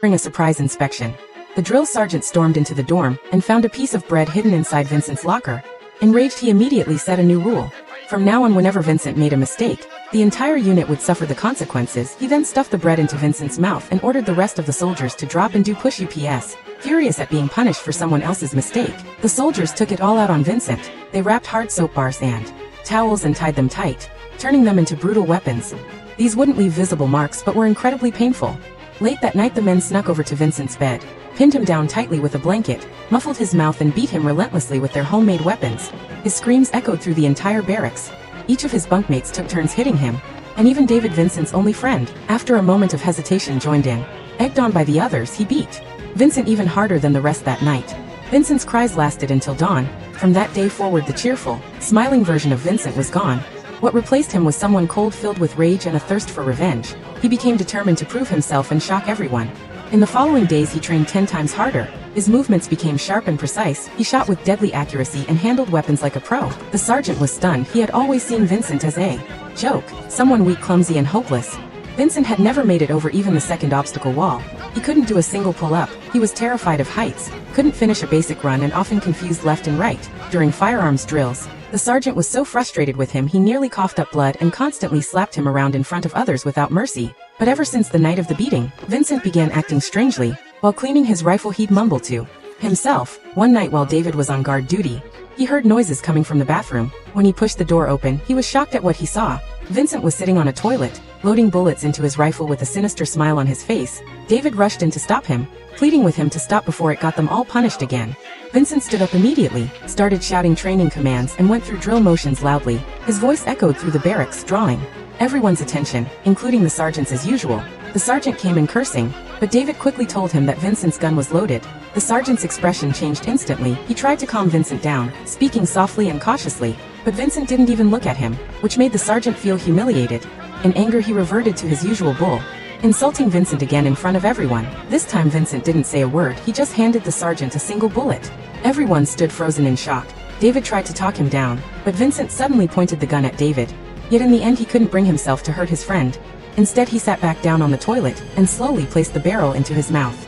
During a surprise inspection, the drill sergeant stormed into the dorm and found a piece of bread hidden inside Vincent's locker. Enraged, he immediately set a new rule. From now on, whenever Vincent made a mistake, the entire unit would suffer the consequences. He then stuffed the bread into Vincent's mouth and ordered the rest of the soldiers to drop and do push-ups. Furious at being punished for someone else's mistake, the soldiers took it all out on Vincent. They wrapped hard soap bars and towels and tied them tight, turning them into brutal weapons. These wouldn't leave visible marks but were incredibly painful. Late that night, the men snuck over to Vincent's bed, pinned him down tightly with a blanket, muffled his mouth and beat him relentlessly with their homemade weapons. His screams echoed through the entire barracks. Each of his bunkmates took turns hitting him, and even David, Vincent's only friend, after a moment of hesitation, joined in. Egged on by the others, he beat Vincent even harder than the rest that night. Vincent's cries lasted until dawn. From that day forward, the cheerful, smiling version of Vincent was gone. What replaced him was someone cold, filled with rage and a thirst for revenge. He became determined to prove himself and shock everyone. In the following days, he trained 10 times harder. His movements became sharp and precise. He shot with deadly accuracy and handled weapons like a pro. The sergeant was stunned. He had always seen Vincent as a joke, someone weak, clumsy, and hopeless. Vincent had never made it over even the second obstacle wall. He couldn't do a single pull-up. He was terrified of heights, couldn't finish a basic run, and often confused left and right. During firearms drills, the sergeant was so frustrated with him he nearly coughed up blood and constantly slapped him around in front of others without mercy. But ever since the night of the beating, Vincent began acting strangely. While cleaning his rifle, he'd mumble to himself. One night while David was on guard duty, he heard noises coming from the bathroom. When he pushed the door open, he was shocked at what he saw. Vincent was sitting on a toilet, loading bullets into his rifle with a sinister smile on his face. David rushed in to stop him, pleading with him to stop before it got them all punished again. Vincent stood up immediately, started shouting training commands, and went through drill motions loudly. His voice echoed through the barracks, drawing everyone's attention, including the sergeant's as usual. The sergeant came in cursing, but David quickly told him that Vincent's gun was loaded. The sergeant's expression changed instantly. He tried to calm Vincent down, speaking softly and cautiously, but Vincent didn't even look at him, which made the sergeant feel humiliated. In anger, he reverted to his usual bull, insulting Vincent again in front of everyone. This time Vincent didn't say a word. He just handed the sergeant a single bullet. Everyone stood frozen in shock. David tried to talk him down, but Vincent suddenly pointed the gun at David. Yet in the end, he couldn't bring himself to hurt his friend. Instead, he sat back down on the toilet and slowly placed the barrel into his mouth.